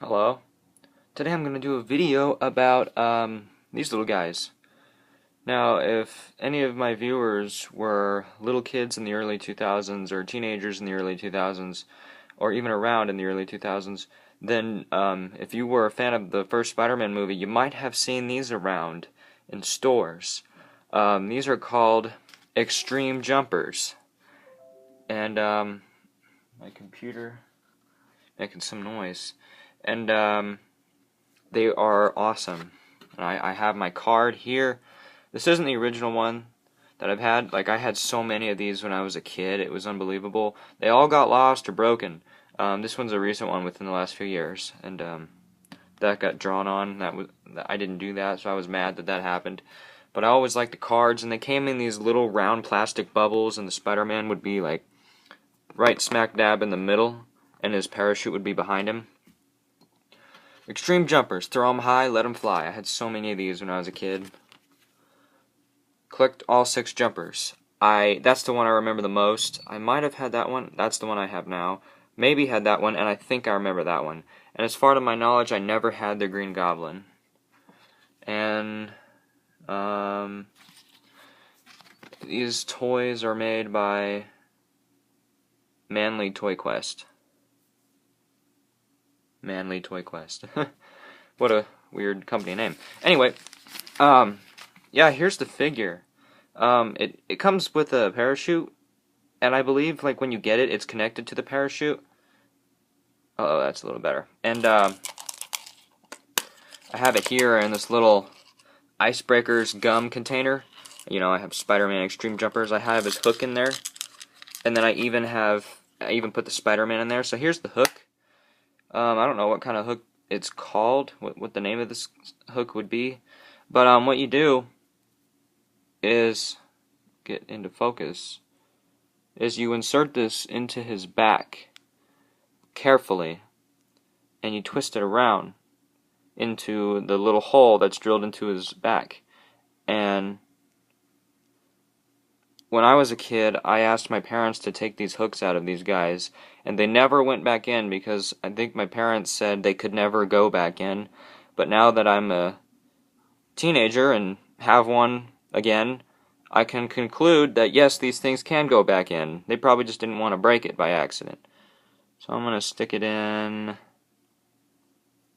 Hello. Today I'm going to do a video about these little guys. Now, if any of my viewers were little kids in the early 2000s or teenagers in the early 2000s or even around in the early 2000s, then if you were a fan of the first Spider-Man movie, you might have seen these around in stores. These are called extreme jumpers. And my computer making some noise. And they are awesome. And I have my card here. This isn't the original one that I've had. Like, I had so many of these when I was a kid. It was unbelievable. They all got lost or broken. This one's a recent one within the last few years. And that got drawn on. I didn't do that, so I was mad that that happened. But I always liked the cards, and they came in these little round plastic bubbles, and the Spider-Man would be like right smack dab in the middle, and his parachute would be behind him. Extreme jumpers. Throw them high, let them fly. I had so many of these when I was a kid. Collect all 6 jumpers. That's the one I remember the most. I might have had that one. That's the one I have now. Maybe had that one, and I think I remember that one. And as far to my knowledge, I never had the Green Goblin. And these toys are made by Manly Toy Quest. Manly Toy Quest. What a weird company name. Anyway, yeah, here's the figure. It comes with a parachute, and I believe like when you get it, it's connected to the parachute. Oh, that's a little better. And I have it here in this little Icebreakers gum container. You know, I have Spider-Man Extreme Jumpers. I have his hook in there, and then I even put the Spider-Man in there. So here's the hook. I don't know what kind of hook it's called, what the name of this hook would be, but what you do is, get into focus, is you insert this into his back carefully, and you twist it around into the little hole that's drilled into his back. And when I was a kid, I asked my parents to take these hooks out of these guys, and they never went back in because I think my parents said they could never go back in. But now that I'm a teenager and have one again, I can conclude that yes, these things can go back in. They probably just didn't want to break it by accident. So I'm going to stick it in,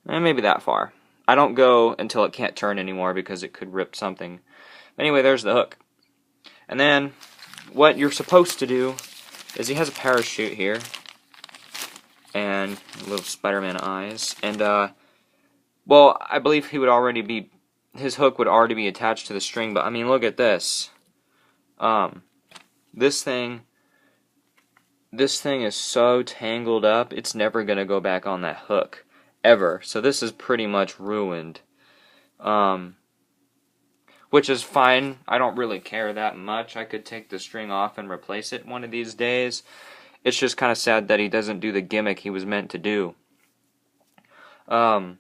maybe that far. I don't go until it can't turn anymore because it could rip something. Anyway, there's the hook. And then, what you're supposed to do is he has a parachute here, and little Spider-Man eyes, and, well, I believe his hook would already be attached to the string, but, I mean, look at this. This thing is so tangled up, it's never gonna go back on that hook, ever. So this is pretty much ruined. Which is fine. I don't really care that much. I could take the string off and replace it one of these days. It's just kind of sad that he doesn't do the gimmick he was meant to do. But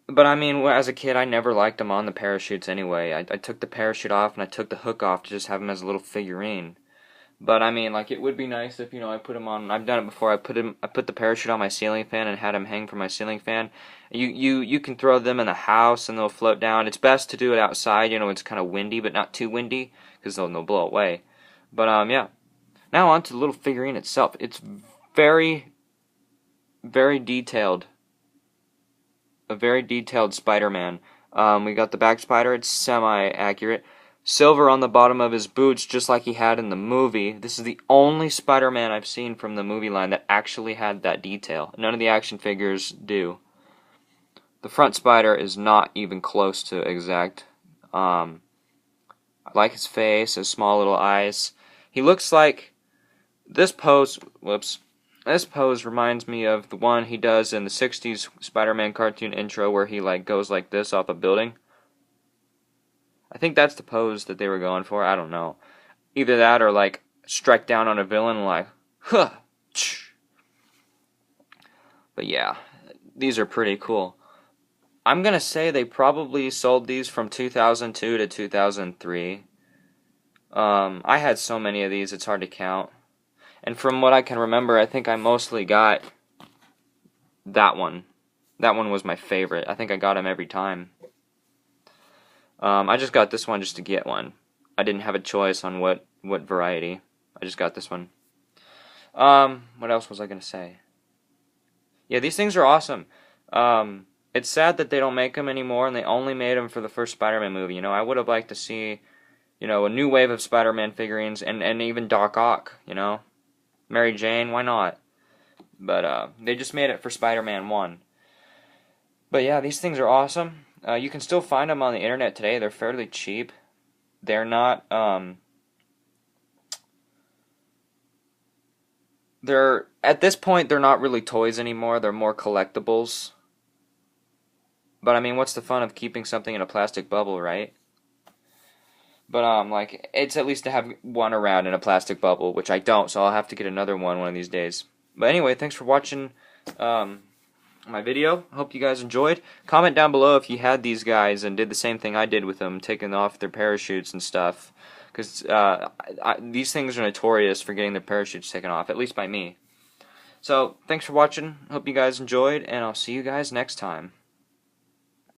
I mean, as a kid, I never liked him on the parachutes anyway. I took the parachute off and I took the hook off to just have him as a little figurine. But I mean, like, it would be nice if, you know, I put him on. I've done it before. I put the parachute on my ceiling fan and had him hang from my ceiling fan. You can throw them in the house and they'll float down. It's best to do it outside. You know, it's kind of windy, but not too windy because they'll blow away. But yeah. Now on to the little figurine itself. It's very, very detailed. A very detailed Spider-Man. We got the back spider. It's semi-accurate. Silver on the bottom of his boots, just like he had in the movie. This is the only Spider-Man I've seen from the movie line that actually had that detail. None of the action figures do. The front spider is not even close to exact. I like his face, his small little eyes. He looks like this pose. Whoops. This pose reminds me of the one he does in the '60s Spider-Man cartoon intro where he like goes like this off a building. I think that's the pose that they were going for. I don't know. Either that or like strike down on a villain like, huh. But yeah, these are pretty cool. I'm gonna say they probably sold these from 2002 to 2003. I had so many of these, it's hard to count. And from what I can remember, I think I mostly got that one. That one was my favorite. I think I got him every time. I just got this one just to get one. I didn't have a choice on what variety. I just got this one. What else was I gonna say? Yeah, these things are awesome. It's sad that they don't make them anymore, and they only made them for the first Spider-Man movie. You know, I would have liked to see, you know, a new wave of Spider-Man figurines, and even Doc Ock. You know, Mary Jane. Why not? But they just made it for Spider-Man 1. But yeah, these things are awesome. You can still find them on the internet today. They're fairly cheap. They're not. They're at this point they're not really toys anymore. They're more collectibles. But I mean, what's the fun of keeping something in a plastic bubble, right? But like it's at least to have one around in a plastic bubble, which I don't, so I'll have to get another one of these days. But anyway, thanks for watching my video. I hope you guys enjoyed. Comment down below if you had these guys and did the same thing I did with them, taking off their parachutes and stuff. Because these things are notorious for getting their parachutes taken off, at least by me. So, thanks for watching. Hope you guys enjoyed, and I'll see you guys next time.